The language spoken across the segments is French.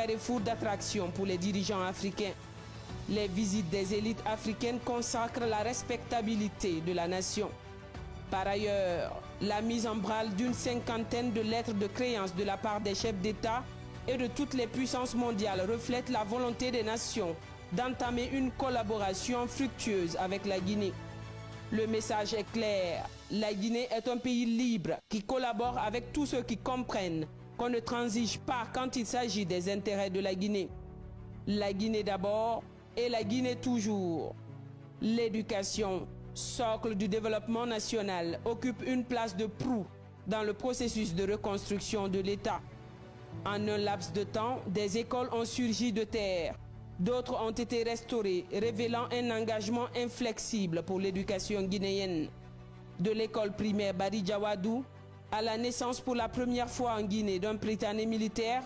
carrefour d'attraction pour les dirigeants africains. Les visites des élites africaines consacrent la respectabilité de la nation. Par ailleurs, la mise en branle d'une cinquantaine de lettres de créance de la part des chefs d'État et de toutes les puissances mondiales reflète la volonté des nations d'entamer une collaboration fructueuse avec la Guinée. Le message est clair, la Guinée est un pays libre qui collabore avec tous ceux qui comprennent qu'on ne transige pas quand il s'agit des intérêts de la Guinée. La Guinée d'abord et la Guinée toujours. L'éducation, socle du développement national, occupe une place de proue dans le processus de reconstruction de l'État. En un laps de temps, des écoles ont surgi de terre. D'autres ont été restaurées, révélant un engagement inflexible pour l'éducation guinéenne. De l'école primaire Bari Diawadou à la naissance pour la première fois en Guinée d'un Britannique militaire,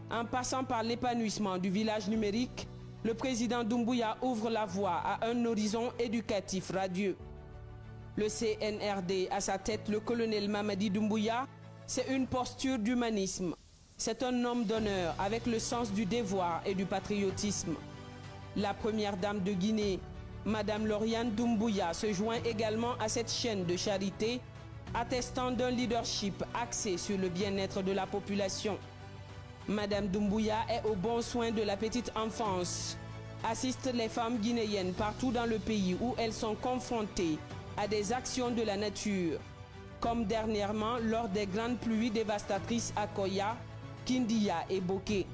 en passant par l'épanouissement du village numérique, le président Doumbouya ouvre la voie à un horizon éducatif radieux. Le CNRD, à sa tête le colonel Mamadi Doumbouya, c'est une posture d'humanisme. C'est un homme d'honneur avec le sens du devoir et du patriotisme. La première dame de Guinée, Madame Lauriane Doumbouya, se joint également à cette chaîne de charité, attestant d'un leadership axé sur le bien-être de la population. Madame Doumbouya est au bon soin de la petite enfance, assiste les femmes guinéennes partout dans le pays où elles sont confrontées à des actions de la nature, comme dernièrement lors des grandes pluies dévastatrices à Koya, Kindia et Boké.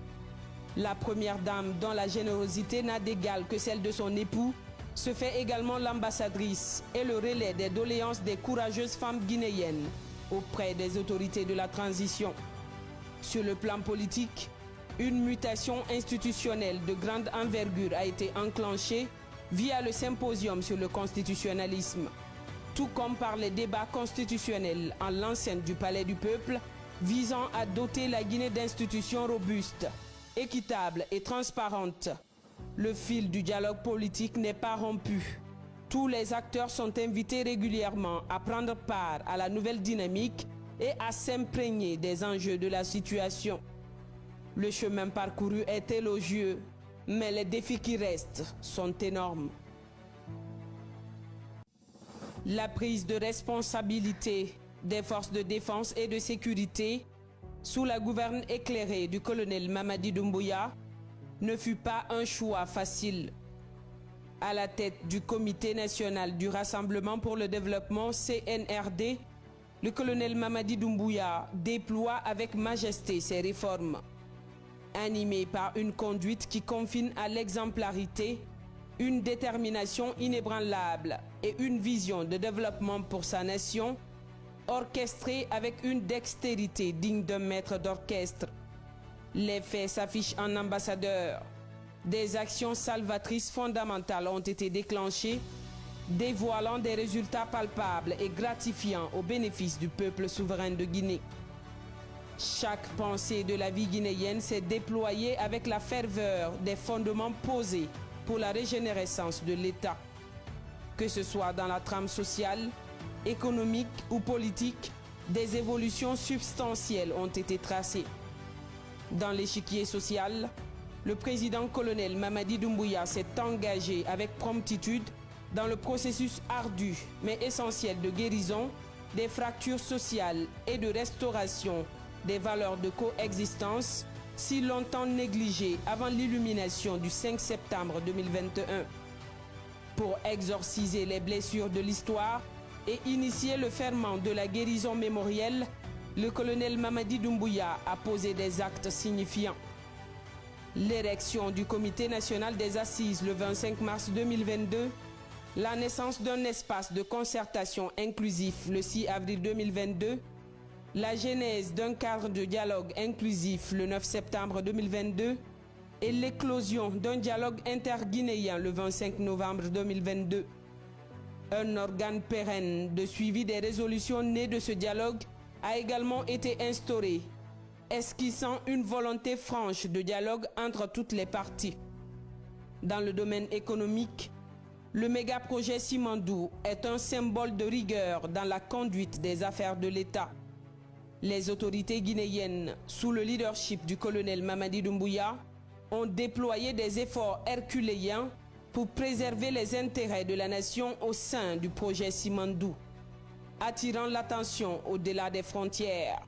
La première dame, dont la générosité n'a d'égal que celle de son époux, se fait également l'ambassadrice et le relais des doléances des courageuses femmes guinéennes auprès des autorités de la transition. Sur le plan politique, une mutation institutionnelle de grande envergure a été enclenchée via le symposium sur le constitutionnalisme, tout comme par les débats constitutionnels en l'enceinte du Palais du Peuple, visant à doter la Guinée d'institutions robustes, équitables et transparentes. Le fil du dialogue politique n'est pas rompu. Tous les acteurs sont invités régulièrement à prendre part à la nouvelle dynamique et à s'imprégner des enjeux de la situation. Le chemin parcouru est élogieux, mais les défis qui restent sont énormes. La prise de responsabilité des forces de défense et de sécurité sous la gouverne éclairée du colonel Mamadi Doumbouya ne fut pas un choix facile. À la tête du Comité national du Rassemblement pour le développement CNRD, le colonel Mamadi Doumbouya déploie avec majesté ses réformes. Animé par une conduite qui confine à l'exemplarité, une détermination inébranlable et une vision de développement pour sa nation, orchestrée avec une dextérité digne d'un maître d'orchestre. Les faits s'affichent en ambassadeur. Des actions salvatrices fondamentales ont été déclenchées, dévoilant des résultats palpables et gratifiants au bénéfice du peuple souverain de Guinée. Chaque pensée de la vie guinéenne s'est déployée avec la ferveur des fondements posés pour la régénérescence de l'État. Que ce soit dans la trame sociale, économique ou politique, des évolutions substantielles ont été tracées. Dans l'échiquier social, le président colonel Mamadi Doumbouya s'est engagé avec promptitude dans le processus ardu mais essentiel de guérison des fractures sociales et de restauration des valeurs de coexistence si longtemps négligées avant l'illumination du 5 septembre 2021. Pour exorciser les blessures de l'histoire et initier le ferment de la guérison mémorielle, le colonel Mamadi Doumbouya a posé des actes signifiants. L'érection du Comité national des assises le 25 mars 2022, la naissance d'un espace de concertation inclusif le 6 avril 2022, la genèse d'un cadre de dialogue inclusif le 9 septembre 2022 et l'éclosion d'un dialogue interguinéen le 25 novembre 2022. Un organe pérenne de suivi des résolutions nées de ce dialogue a également été instauré, esquissant une volonté franche de dialogue entre toutes les parties. Dans le domaine économique, le méga-projet Simandou est un symbole de rigueur dans la conduite des affaires de l'État. Les autorités guinéennes, sous le leadership du colonel Mamadi Doumbouya, ont déployé des efforts herculéens pour préserver les intérêts de la nation au sein du projet Simandou, attirant l'attention au-delà des frontières.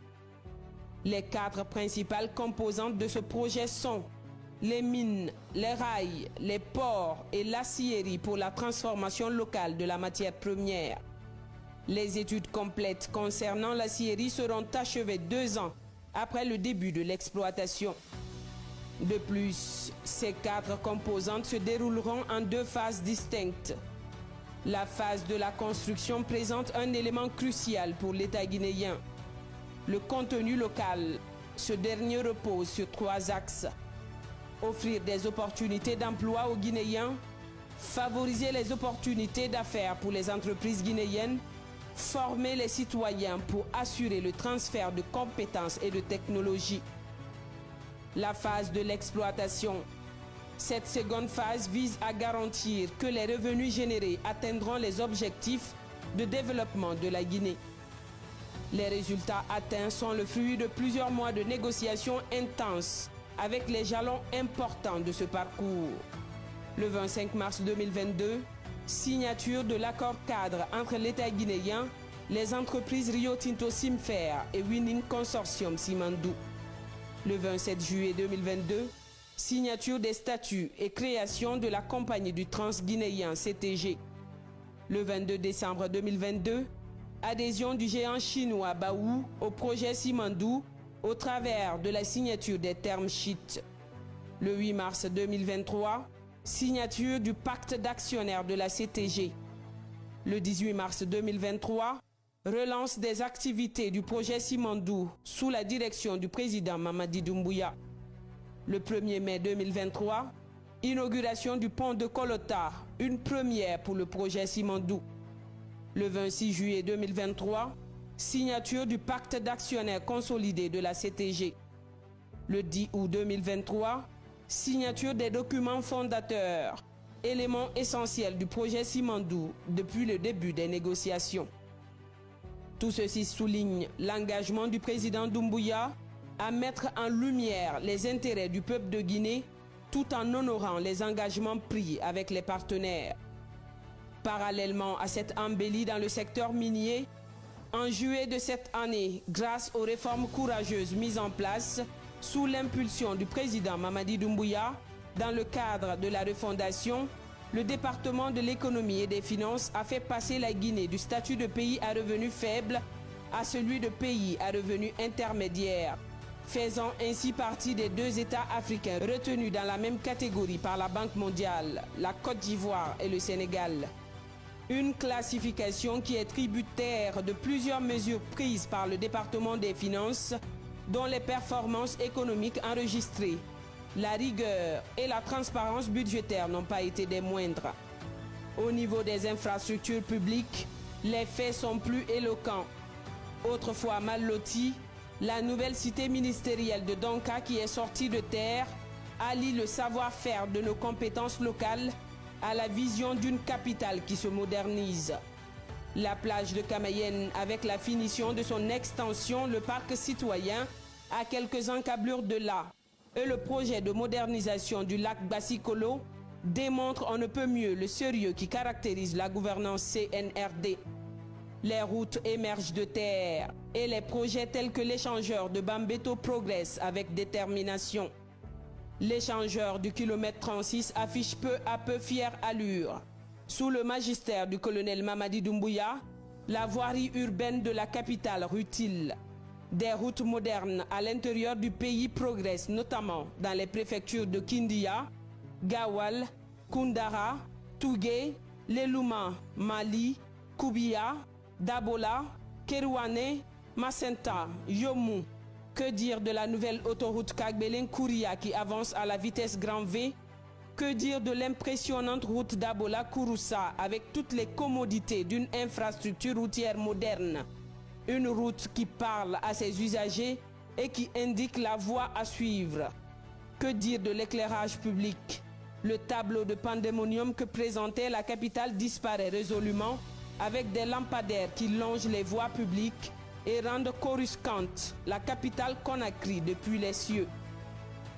Les 4 principales composantes de ce projet sont les mines, les rails, les ports et l'acierie pour la transformation locale de la matière première. Les études complètes concernant l'acierie seront achevées 2 ans après le début de l'exploitation. De plus, ces 4 composantes se dérouleront en 2 phases distinctes. La phase de la construction présente un élément crucial pour l'État guinéen. Le contenu local. Ce dernier repose sur 3 axes. Offrir des opportunités d'emploi aux Guinéens, favoriser les opportunités d'affaires pour les entreprises guinéennes, former les citoyens pour assurer le transfert de compétences et de technologies. La phase de l'exploitation. Cette seconde phase vise à garantir que les revenus générés atteindront les objectifs de développement de la Guinée. Les résultats atteints sont le fruit de plusieurs mois de négociations intenses avec les jalons importants de ce parcours. Le 25 mars 2022, signature de l'accord cadre entre l'État guinéen, les entreprises Rio Tinto Simfer et Winning Consortium Simandou. Le 27 juillet 2022, signature des statuts et création de la Compagnie du Transguinéen CTG. Le 22 décembre 2022, adhésion du géant chinois Baowu au projet Simandou au travers de la signature des termes sheets. Le 8 mars 2023, signature du pacte d'actionnaires de la CTG. Le 18 mars 2023, relance des activités du projet Simandou sous la direction du président Mamadi Doumbouya. Le 1er mai 2023, inauguration du pont de Kolota, une première pour le projet Simandou. Le 26 juillet 2023, signature du pacte d'actionnaires consolidé de la CTG. Le 10 août 2023, signature des documents fondateurs, élément essentiel du projet Simandou depuis le début des négociations. Tout ceci souligne l'engagement du président Doumbouya à mettre en lumière les intérêts du peuple de Guinée tout en honorant les engagements pris avec les partenaires. Parallèlement à cette embellie dans le secteur minier, en juillet de cette année, grâce aux réformes courageuses mises en place sous l'impulsion du président Mamadi Doumbouya, dans le cadre de la refondation, le département de l'économie et des finances a fait passer la Guinée du statut de pays à revenus faibles à celui de pays à revenus intermédiaires, faisant ainsi partie des 2 États africains retenus dans la même catégorie par la Banque mondiale, la Côte d'Ivoire et le Sénégal. Une classification qui est tributaire de plusieurs mesures prises par le département des finances, dont les performances économiques enregistrées, la rigueur et la transparence budgétaire n'ont pas été des moindres. Au niveau des infrastructures publiques, les faits sont plus éloquents. Autrefois mal lotie, la nouvelle cité ministérielle de Donka qui est sortie de terre allie le savoir-faire de nos compétences locales à la vision d'une capitale qui se modernise. La plage de Camayen, avec la finition de son extension, le parc citoyen, à quelques encablures de là, et le projet de modernisation du lac Bassikolo, démontrent on ne peut mieux le sérieux qui caractérise la gouvernance CNRD. Les routes émergent de terre et les projets tels que l'échangeur de Bambeto progressent avec détermination. L'échangeur du kilomètre 36 affiche peu à peu fière allure. Sous le magistère du colonel Mamadi Doumbouya, la voirie urbaine de la capitale rutile. Des routes modernes à l'intérieur du pays progressent, notamment dans les préfectures de Kindia, Gawal, Koundara, Tougué, Lelouma, Mali, Koubia, Dabola, Kerouane, Macenta, Yomou. Que dire de la nouvelle autoroute Kagbelen-Kouria qui avance à la vitesse grand V? Que dire de l'impressionnante route d'Abola-Kouroussa avec toutes les commodités d'une infrastructure routière moderne? Une route qui parle à ses usagers et qui indique la voie à suivre. Que dire de l'éclairage public? Le tableau de pandémonium que présentait la capitale disparaît résolument avec des lampadaires qui longent les voies publiques et rendent coruscante la capitale Conakry depuis les cieux.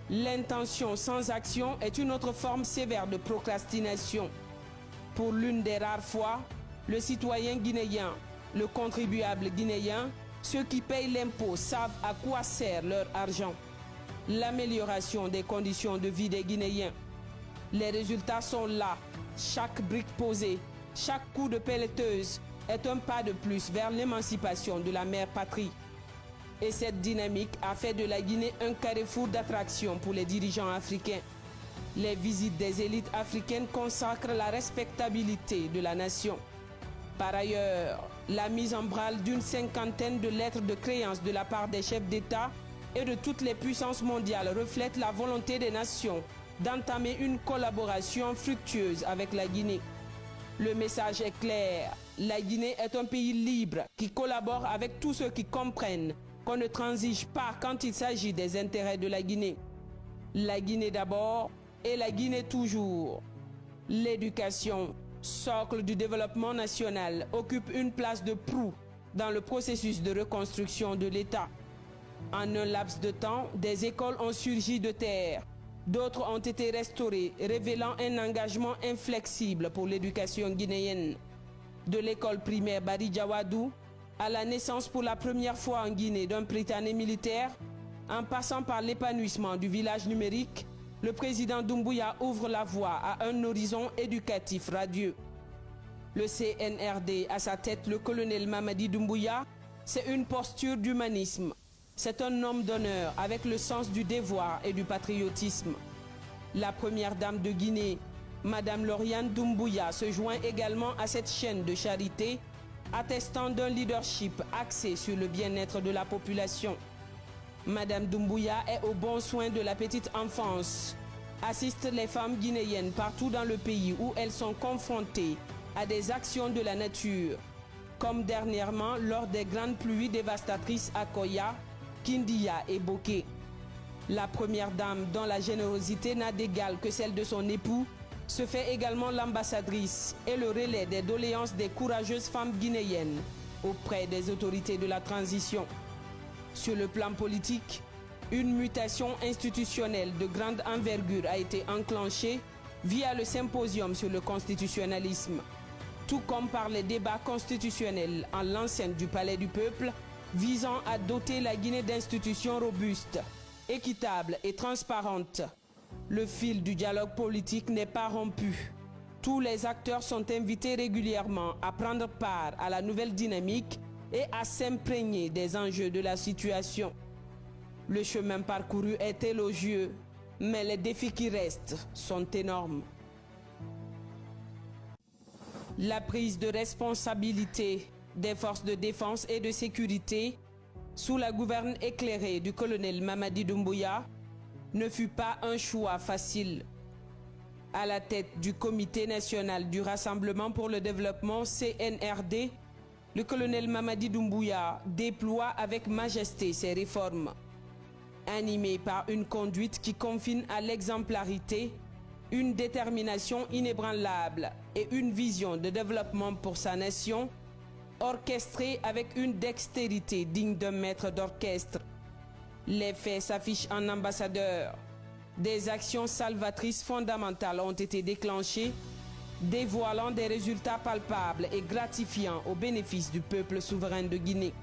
L'intention sans action est une autre forme sévère de procrastination. Pour l'une des rares fois, le citoyen guinéen, le contribuable guinéen, ceux qui payent l'impôt savent à quoi sert leur argent. L'amélioration des conditions de vie des Guinéens. Les résultats sont là. Chaque brique posée, chaque coup de pelleteuse est un pas de plus vers l'émancipation de la mère patrie. Et cette dynamique a fait de la Guinée un carrefour d'attraction pour les dirigeants africains. Les visites des élites africaines consacrent la respectabilité de la nation. Par ailleurs, la mise en branle d'une cinquantaine de lettres de créance de la part des chefs d'État et de toutes les puissances mondiales reflète la volonté des nations d'entamer une collaboration fructueuse avec la Guinée. Le message est clair, la Guinée est un pays libre qui collabore avec tous ceux qui comprennent qu'on ne transige pas quand il s'agit des intérêts de la Guinée. La Guinée d'abord et la Guinée toujours. L'éducation, socle du développement national, occupe une place de proue dans le processus de reconstruction de l'État. En un laps de temps, des écoles ont surgi de terre. D'autres ont été restaurées, révélant un engagement inflexible pour l'éducation guinéenne. De l'école primaire Bari Diawadou à la naissance pour la première fois en Guinée d'un Prytanée militaire, en passant par l'épanouissement du village numérique, le président Doumbouya ouvre la voie à un horizon éducatif radieux. Le CNRD, à sa tête le colonel Mamadi Doumbouya, c'est une posture d'humanisme. C'est un homme d'honneur avec le sens du devoir et du patriotisme. La première dame de Guinée, Madame Lauriane Doumbouya, se joint également à cette chaîne de charité, attestant d'un leadership axé sur le bien-être de la population. Madame Doumbouya est au bon soin de la petite enfance, assiste les femmes guinéennes partout dans le pays où elles sont confrontées à des actions de la nature, comme dernièrement lors des grandes pluies dévastatrices à Koya, Kindia et Boké. La première dame, dont la générosité n'a d'égal que celle de son époux, se fait également l'ambassadrice et le relais des doléances des courageuses femmes guinéennes auprès des autorités de la transition. Sur le plan politique, une mutation institutionnelle de grande envergure a été enclenchée via le symposium sur le constitutionnalisme, tout comme par les débats constitutionnels en l'enceinte du Palais du Peuple, visant à doter la Guinée d'institutions robustes, équitables et transparentes. Le fil du dialogue politique n'est pas rompu. Tous les acteurs sont invités régulièrement à prendre part à la nouvelle dynamique et à s'imprégner des enjeux de la situation. Le chemin parcouru est élogieux, mais les défis qui restent sont énormes. La prise de responsabilité des forces de défense et de sécurité sous la gouverne éclairée du colonel Mamadi Doumbouya ne fut pas un choix facile. À la tête du Comité national du Rassemblement pour le développement CNRD, le colonel Mamadi Doumbouya déploie avec majesté ses réformes. Animé par une conduite qui confine à l'exemplarité, une détermination inébranlable et une vision de développement pour sa nation, orchestrée avec une dextérité digne d'un maître d'orchestre. Les faits s'affichent en ambassadeur. Des actions salvatrices fondamentales ont été déclenchées, dévoilant des résultats palpables et gratifiants au bénéfice du peuple souverain de Guinée.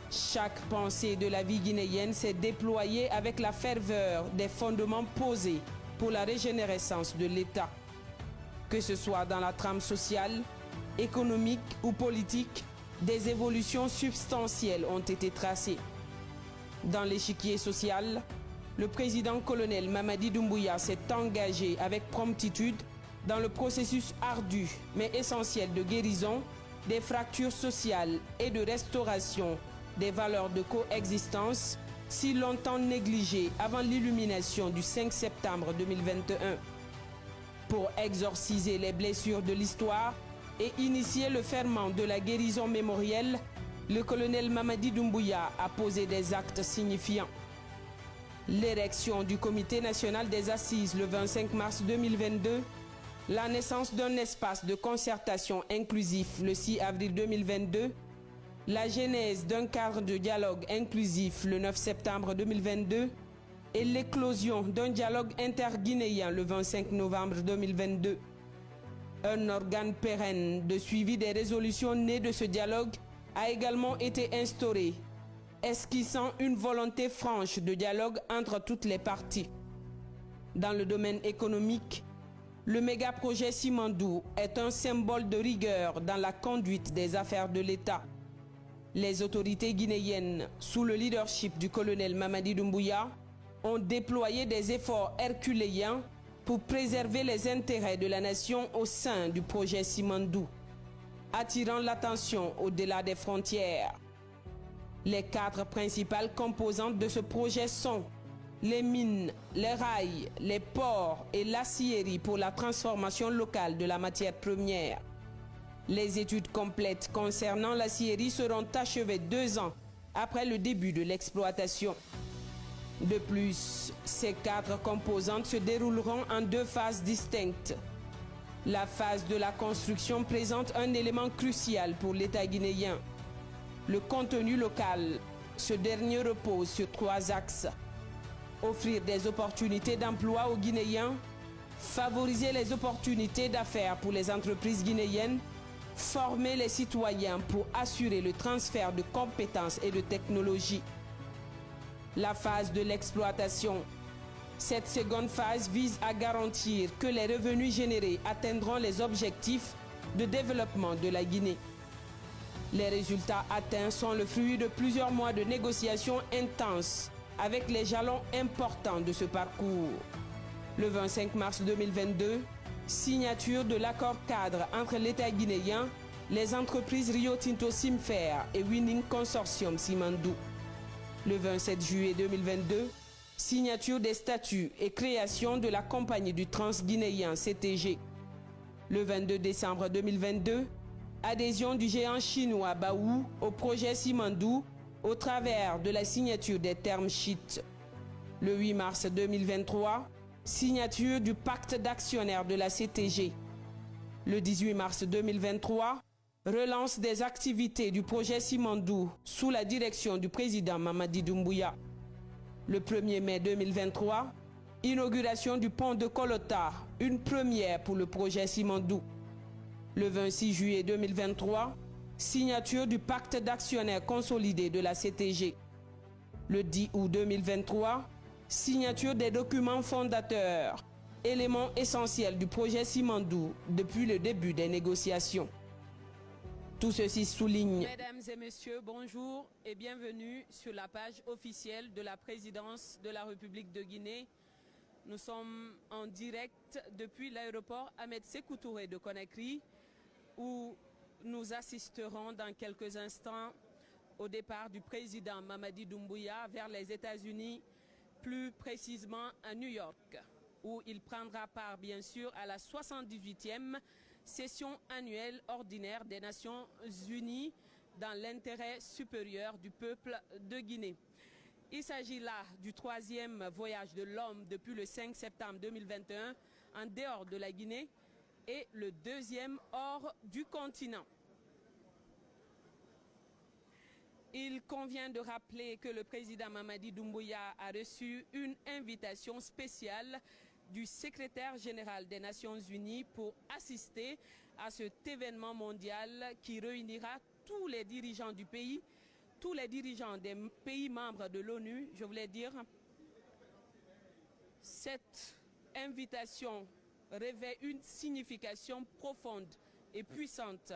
Chaque pensée de la vie guinéenne s'est déployée avec la ferveur des fondements posés pour la régénérescence de l'État. Que ce soit dans la trame sociale, économique ou politique, des évolutions substantielles ont été tracées. Dans l'échiquier social, le président colonel Mamadi Doumbouya s'est engagé avec promptitude dans le processus ardu mais essentiel de guérison des fractures sociales et de restauration des valeurs de coexistence si longtemps négligées avant l'illumination du 5 septembre 2021. Pour exorciser les blessures de l'histoire et initier le ferment de la guérison mémorielle, le colonel Mamadi Doumbouya a posé des actes signifiants. L'érection du Comité national des assises le 25 mars 2022, la naissance d'un espace de concertation inclusif le 6 avril 2022, la genèse d'un cadre de dialogue inclusif le 9 septembre 2022 et l'éclosion d'un dialogue interguinéen le 25 novembre 2022. Un organe pérenne de suivi des résolutions nées de ce dialogue a également été instauré, esquissant une volonté franche de dialogue entre toutes les parties. Dans le domaine économique, le méga-projet Simandou est un symbole de rigueur dans la conduite des affaires de l'État. Les autorités guinéennes, sous le leadership du colonel Mamadi Doumbouya, ont déployé des efforts herculéens pour préserver les intérêts de la nation au sein du projet Simandou, attirant l'attention au-delà des frontières. Les 4 principales composantes de ce projet sont les mines, les rails, les ports et l'acierie pour la transformation locale de la matière première. Les études complètes concernant l'acierie seront achevées 2 ans après le début de l'exploitation. De plus, ces 4 composantes se dérouleront en 2 phases distinctes. La phase de la construction présente un élément crucial pour l'État guinéen. Le contenu local, ce dernier repose sur 3 axes. Offrir des opportunités d'emploi aux Guinéens, favoriser les opportunités d'affaires pour les entreprises guinéennes, former les citoyens pour assurer le transfert de compétences et de technologies. La phase de l'exploitation. Cette seconde phase vise à garantir que les revenus générés atteindront les objectifs de développement de la Guinée. Les résultats atteints sont le fruit de plusieurs mois de négociations intenses avec les jalons importants de ce parcours. Le 25 mars 2022, signature de l'accord cadre entre l'État guinéen, les entreprises Rio Tinto Simfer et Winning Consortium Simandou. Le 27 juillet 2022, signature des statuts et création de la compagnie du Transguinéen CTG. Le 22 décembre 2022, adhésion du géant chinois Baowu au projet Simandou au travers de la signature des termes sheets. Le 8 mars 2023, signature du pacte d'actionnaires de la CTG. Le 18 mars 2023, relance des activités du projet Simandou sous la direction du président Mamadi Doumbouya. Le 1er mai 2023, inauguration du pont de Kolota, une première pour le projet Simandou. Le 26 juillet 2023, signature du pacte d'actionnaires consolidé de la CTG. Le 10 août 2023, signature des documents fondateurs, élément essentiel du projet Simandou depuis le début des négociations. Tout ceci souligne. Mesdames et messieurs, bonjour et bienvenue sur la page officielle de la présidence de la République de Guinée. Nous sommes en direct depuis l'aéroport Ahmed Sékou Touré de Conakry, où nous assisterons dans quelques instants au départ du président Mamadi Doumbouya vers les États-Unis, plus précisément à New York, où il prendra part bien sûr à la 78e session annuelle ordinaire des Nations Unies dans l'intérêt supérieur du peuple de Guinée. Il s'agit là du 3e voyage de l'homme depuis le 5 septembre 2021 en dehors de la Guinée et le 2e hors du continent. Il convient de rappeler que le président Mamadi Doumbouya a reçu une invitation spéciale du secrétaire général des Nations Unies pour assister à cet événement mondial qui réunira tous les dirigeants du pays, tous les dirigeants des pays membres de l'ONU, je voulais dire. Cette invitation revêt une signification profonde et puissante.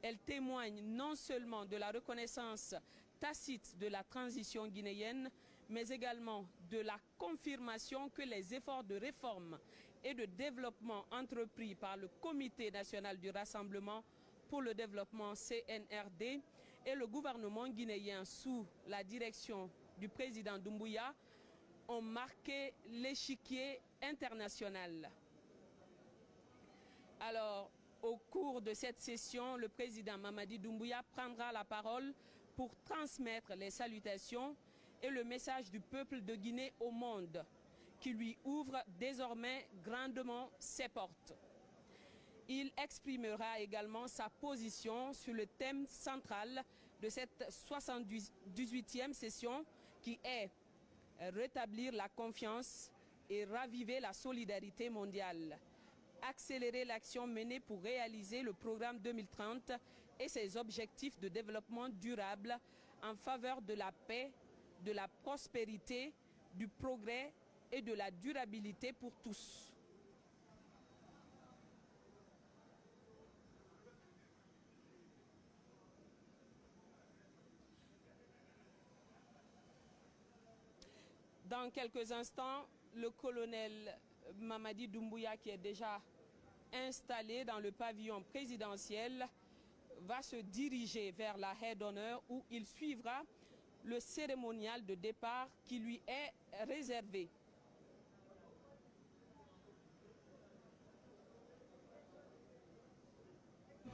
Elle témoigne non seulement de la reconnaissance tacite de la transition guinéenne, mais également de la confirmation que les efforts de réforme et de développement entrepris par le Comité national du Rassemblement pour le développement CNRD et le gouvernement guinéen sous la direction du président Doumbouya ont marqué l'échiquier international. Alors, au cours de cette session, le président Mamadi Doumbouya prendra la parole pour transmettre les salutations et le message du peuple de Guinée au monde, qui lui ouvre désormais grandement ses portes. Il exprimera également sa position sur le thème central de cette 78e session, qui est rétablir la confiance et raviver la solidarité mondiale, accélérer l'action menée pour réaliser le programme 2030 et ses objectifs de développement durable en faveur de la paix, de la prospérité, du progrès et de la durabilité pour tous. Dans quelques instants, le colonel Mamadi Doumbouya, qui est déjà installé dans le pavillon présidentiel, va se diriger vers la haie d'honneur où il suivra le cérémonial de départ qui lui est réservé.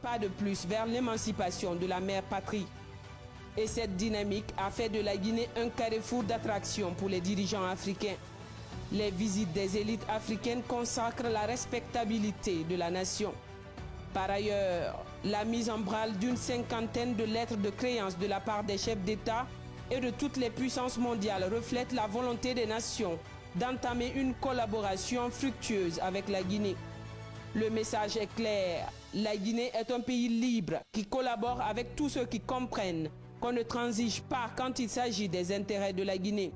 Pas de plus vers l'émancipation de la mère patrie. Et cette dynamique a fait de la Guinée un carrefour d'attraction pour les dirigeants africains. Les visites des élites africaines consacrent la respectabilité de la nation. Par ailleurs, la mise en branle d'une cinquantaine de lettres de créance de la part des chefs d'État et de toutes les puissances mondiales reflète la volonté des nations d'entamer une collaboration fructueuse avec la Guinée. Le message est clair, la Guinée est un pays libre qui collabore avec tous ceux qui comprennent qu'on ne transige pas quand il s'agit des intérêts de la Guinée.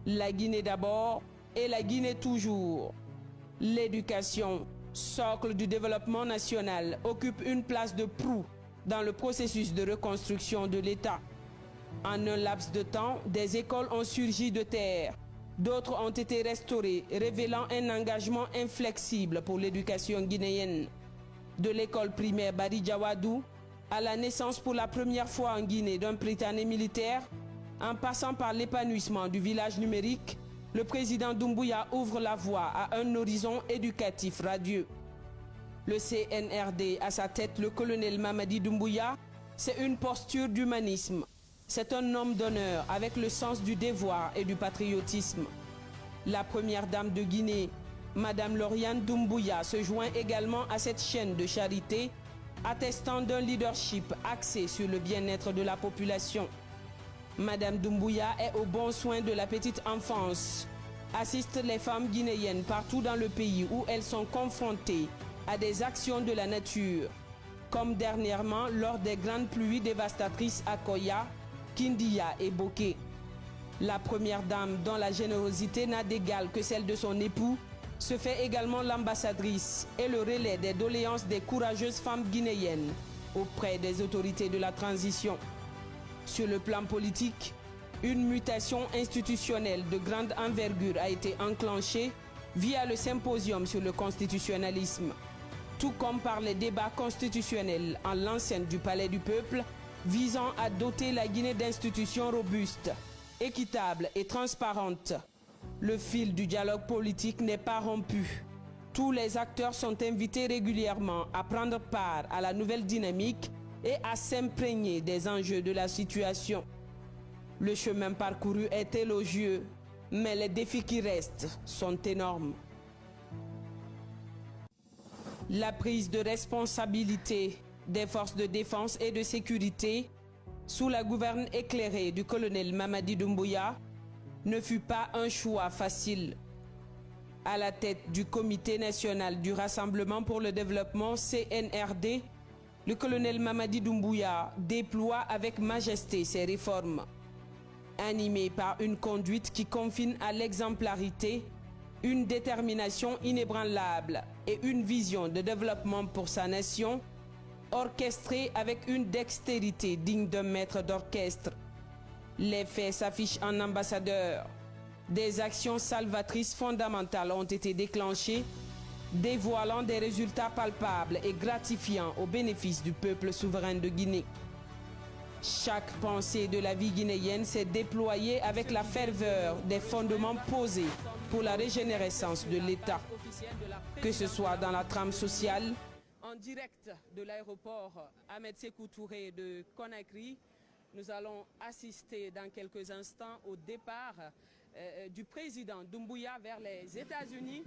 La Guinée d'abord et la Guinée toujours. L'éducation, socle du développement national, occupe une place de proue dans le processus de reconstruction de l'État. En un laps de temps, des écoles ont surgi de terre. D'autres ont été restaurées, révélant un engagement inflexible pour l'éducation guinéenne. De l'école primaire Bari Djawadou à la naissance pour la première fois en Guinée d'un Britannique militaire, en passant par l'épanouissement du village numérique, le président Doumbouya ouvre la voie à un horizon éducatif radieux. Le CNRD, à sa tête le colonel Mamadi Doumbouya, c'est une posture d'humanisme. C'est un homme d'honneur avec le sens du devoir et du patriotisme. La première dame de Guinée, Madame Lauriane Doumbouya, se joint également à cette chaîne de charité, attestant d'un leadership axé sur le bien-être de la population. Madame Doumbouya est au bon soin de la petite enfance, assiste les femmes guinéennes partout dans le pays où elles sont confrontées à des actions de la nature, comme dernièrement lors des grandes pluies dévastatrices à Koya, Kindia et Boké. La première dame, dont la générosité n'a d'égal que celle de son époux, se fait également l'ambassadrice et le relais des doléances des courageuses femmes guinéennes auprès des autorités de la transition. Sur le plan politique, une mutation institutionnelle de grande envergure a été enclenchée via le symposium sur le constitutionnalisme, tout comme par les débats constitutionnels en l'enceinte du Palais du Peuple, visant à doter la Guinée d'institutions robustes, équitables et transparentes. Le fil du dialogue politique n'est pas rompu. Tous les acteurs sont invités régulièrement à prendre part à la nouvelle dynamique et à s'imprégner des enjeux de la situation. Le chemin parcouru est élogieux, mais les défis qui restent sont énormes. La prise de responsabilité des forces de défense et de sécurité sous la gouverne éclairée du colonel Mamadi Doumbouya ne fut pas un choix facile. À la tête du Comité national du Rassemblement pour le développement CNRD, le colonel Mamadi Doumbouya déploie avec majesté ses réformes. Animé par une conduite qui confine à l'exemplarité, une détermination inébranlable et une vision de développement pour sa nation, orchestrée avec une dextérité digne d'un maître d'orchestre. Les faits s'affichent en ambassadeur. Des actions salvatrices fondamentales ont été déclenchées, dévoilant des résultats palpables et gratifiants au bénéfice du peuple souverain de Guinée. Chaque pensée de la vie guinéenne s'est déployée avec la ferveur des fondements posés pour la régénérescence de l'État, que ce soit dans la trame sociale. En direct de l'aéroport Ahmed Sékou Touré de Conakry, nous allons assister dans quelques instants au départ du président Doumbouya vers les États-Unis.